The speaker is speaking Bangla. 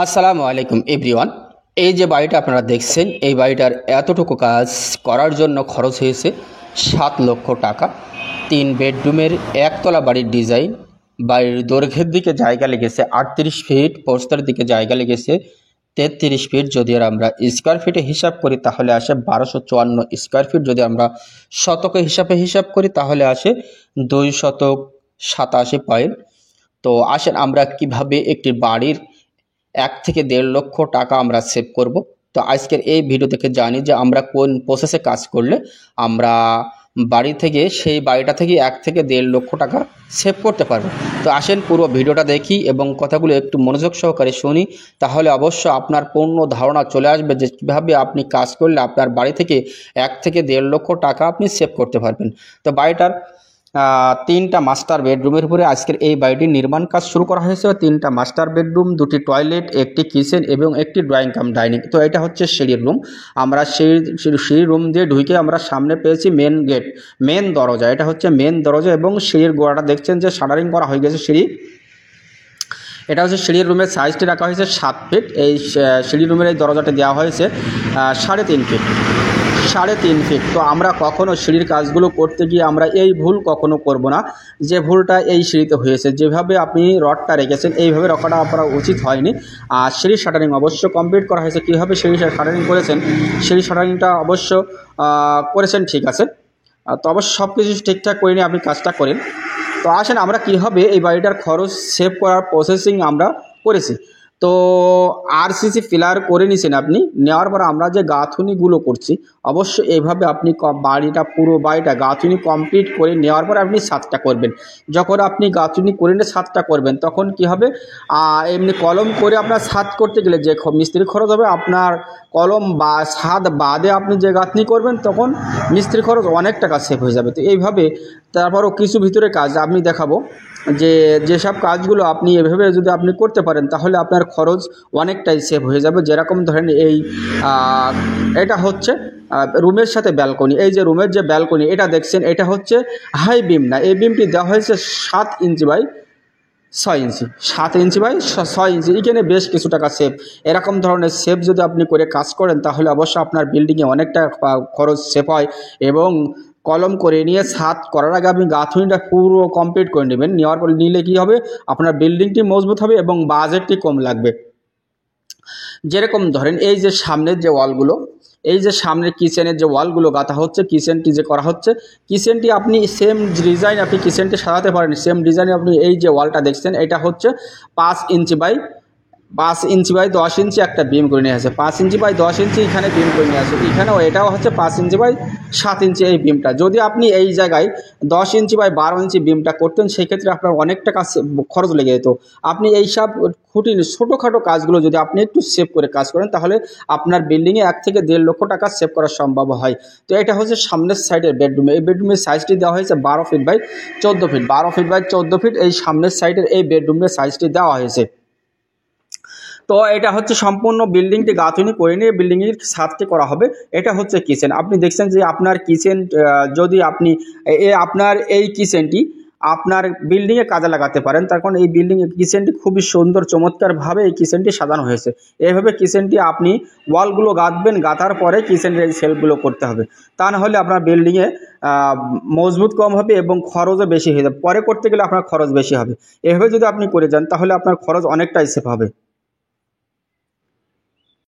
আসসালামু আলাইকুম এভরিওয়ান। এই যে বাড়িটা আপনারা দেখছেন, এই বাড়িটার এতটুকু কাজ করার জন্য খরচ হয়েছে 7 লক্ষ টাকা। 3 বেডরুমের একতলা বাড়ির ডিজাইন। বাড়ির দৈর্ঘ্যের দিকে জায়গা লেগেছে 38 ফিট, প্রস্থের দিকে জায়গা লেগেছে 33 ফিট। যদি আর আমরা স্কোয়ার ফিটে হিসাব করি তাহলে আসে 1254 স্কোয়ার ফিট। যদি আমরা শতকে হিসাব করি তাহলে আসে 287 পয়েন্ট। তো আসেন আমরা কিভাবে একটি বাড়ির 1 থেকে 1.5 লক্ষ টাকা আমরা সেভ করব। তো আজকের এই ভিডিও থেকে জানি যে আমরা কোন প্রসেসে কাজ করলে আমরা বাড়ি থেকে সেই বাড়িটা থেকে 1 থেকে 1.5 লক্ষ টাকা সেভ করতে পারবো। তো আসেন পুরো ভিডিওটা দেখি এবং কথাগুলো একটু মনোযোগ সহকারে শুনি, তাহলে অবশ্য আপনার পূর্ণ ধারণা চলে আসবে যে কীভাবে আপনি কাজ করলে আপনার বাড়ি থেকে 1 থেকে 1.5 লক্ষ টাকা আপনি সেভ করতে পারবেন। তো বাড়িটার 3টা মাস্টার বেডরুমের উপরে আজকের এই বাড়িটির নির্মাণ কাজ শুরু করা হয়েছে। 3টা মাস্টার বেডরুম, 2টি টয়লেট, একটি কিচেন এবং একটি ড্রয়িং কাম ডাইনিং। তো এটা হচ্ছে সিঁড়ির রুম। আমরা সিঁড়ির রুম দিয়ে ঢুকে আমরা সামনে পেয়েছি মেন গেট, মেন দরজা। এটা হচ্ছে মেন দরজা এবং সিঁড়ির গোড়াটা দেখছেন যে শাটারিং করা হয়ে গেছে সিঁড়ি। এটা হচ্ছে সিঁড়ির রুমের সাইজটি রাখা হয়েছে 7 ফিট। এই সিঁড়ি রুমের এই দরজাটি দেওয়া হয়েছে 3.5 ফিট, 3.5 ফিট। তো আমরা কখনো সিঁড়ির কাজগুলো করতে গিয়ে আমরা এই ভুল কখনো করব না, যে ভুলটা এই সিঁড়িতে হয়েছে। যেভাবে আপনি রডটা রেখেছেন এইভাবে রডটা আপনারা উচিত হয়নি। আর সিঁড়ির শাটারিং অবশ্য কমপ্লিট করা হয়েছে। কীভাবে সিঁড়ির শাটারিং করেছেন, সিঁড়ির শাটারিংটা অবশ্য করেছেন ঠিক আছে। তো অবশ্য সব কিছু ঠিকঠাক করে নিয়ে আপনি কাজটা করেন। তো আসেন আমরা কীভাবে এই বাড়িটার খরচ সেভ করার প্রসেসিং আমরা করেছি। তো আরসিসি ফিলার করে নিয়েছেন আপনি, নেওয়ার পর আমরা যে গাঁথুনিগুলো করছি অবশ্যই এইভাবে আপনি বাড়িটা পুরো বাড়িটা গাঁথুনি কমপ্লিট করে নেওয়ার পর আপনি ছাদটা করবেন। যখন আপনি গাঁথুনি করে নিয়ে ছাদটা করবেন তখন কি হবে, এমনি কলম করে আপনার ছাদ করতে গেলে যে মিস্ত্রি খরচ হবে, আপনার কলম বা ছাদ বাদে আপনি যে গাঁথনি করবেন তখন মিস্ত্রি খরচ অনেক টাকা সেভ হয়ে যাবে। তো এইভাবে তারপরও কিছু ভিতরে কাজ আমি দেখাবো যে যেসব কাজগুলো আপনি এভাবে যদি আপনি করতে পারেন তাহলে আপনার খরচ অনেকটাই সেভ হয়ে যাবে। যেরকম ধরেন এটা হচ্ছে রুমের সাথে ব্যালকনি। এই যে রুমের যে ব্যালকনি এটা দেখছেন, এটা হচ্ছে হাই বিম না, এই বিমটি দেওয়া হয়েছে 7 inch by 6 inch, 7 inch by 6 ইঞ্চি। এখানে বেশ কিছু টাকা সেভ। এরকম ধরনের সেভ যদি আপনি করে কাজ করেন তাহলে অবশ্যই আপনার বিল্ডিংয়ে অনেকটা খরচ সেভ হয়। এবং কলম করে নিয়ে ছাদ করার আগে আপনি গাঁথুনিটা পুরো কমপ্লিট করে নেবেন। নেওয়ার পর নিলে কী হবে, আপনার বিল্ডিংটি মজবুত হবে এবং বাজেটটি কম লাগবে। যেরকম ধরেন এই যে সামনের যে ওয়ালগুলো, এই যে সামনের কিচেনের যে ওয়ালগুলো গাঁথা হচ্ছে, কিচেনটি যে করা হচ্ছে, কিচেনটি আপনি সেম ডিজাইন আপনি কিচেনটি সাজাতে পারেন। সেম ডিজাইনে আপনি এই যে ওয়ালটা দেখছেন এটা হচ্ছে 5 ইঞ্চি বাই 10 ইঞ্চি একটা বিম করে নিয়ে আসে। 5 ইঞ্চি বাই 10 ইঞ্চি এখানে বিম করে নিয়ে আসে। এখানেও এটাও হচ্ছে 5 ইঞ্চি বাই 7 ইঞ্চি এই বিমটা। যদি আপনি এই জায়গায় 10 ইঞ্চি বাই 12 ইঞ্চি বিমটা করতেন সেক্ষেত্রে আপনার অনেক টাকা খরচ লেগে যেত। আপনি এইসব খুঁটির ছোটোখাটো কাজগুলো যদি আপনি একটু সেভ করে কাজ করেন তাহলে আপনার বিল্ডিংয়ে 1 থেকে 1.5 লক্ষ টাকা সেভ করা সম্ভব হয়। তো এটা হচ্ছে সামনের সাইডের বেডরুমে। এই বেডরুমের সাইজটি দেওয়া হয়েছে 12 feet by 14 feet, 12 feet by 14 feet এই সামনের সাইডের এই বেডরুমের সাইজটি দেওয়া হয়েছে। তো এটা হচ্ছে সম্পূর্ণ বিল্ডিংটি গাঁথুনি করে নিয়ে বিল্ডিংয়ের ছাদটি করা হবে। এটা হচ্ছে কিচেন। আপনি দেখছেন যে আপনার কিচেন যদি আপনি আপনার এই কিচেনটি আপনার বিল্ডিংয়ে কাজে লাগাতে পারেন, তার কারণ এই বিল্ডিংয়ে কিচেনটি খুবই সুন্দর চমৎকারভাবে এই কিচেনটি সাজানো হয়েছে। এইভাবে কিচেনটি আপনি ওয়ালগুলো গাঁথবেন, গাঁথার পরে কিচেনের এই সেলফগুলো করতে হবে। তা না হলে আপনার বিল্ডিংয়ে মজবুত কম হবে এবং খরচও বেশি হয়ে যাবে। পরে করতে গেলে আপনার খরচ বেশি হবে। এভাবে যদি আপনি করে যান তাহলে আপনার খরচ অনেকটাই সেভ হবে।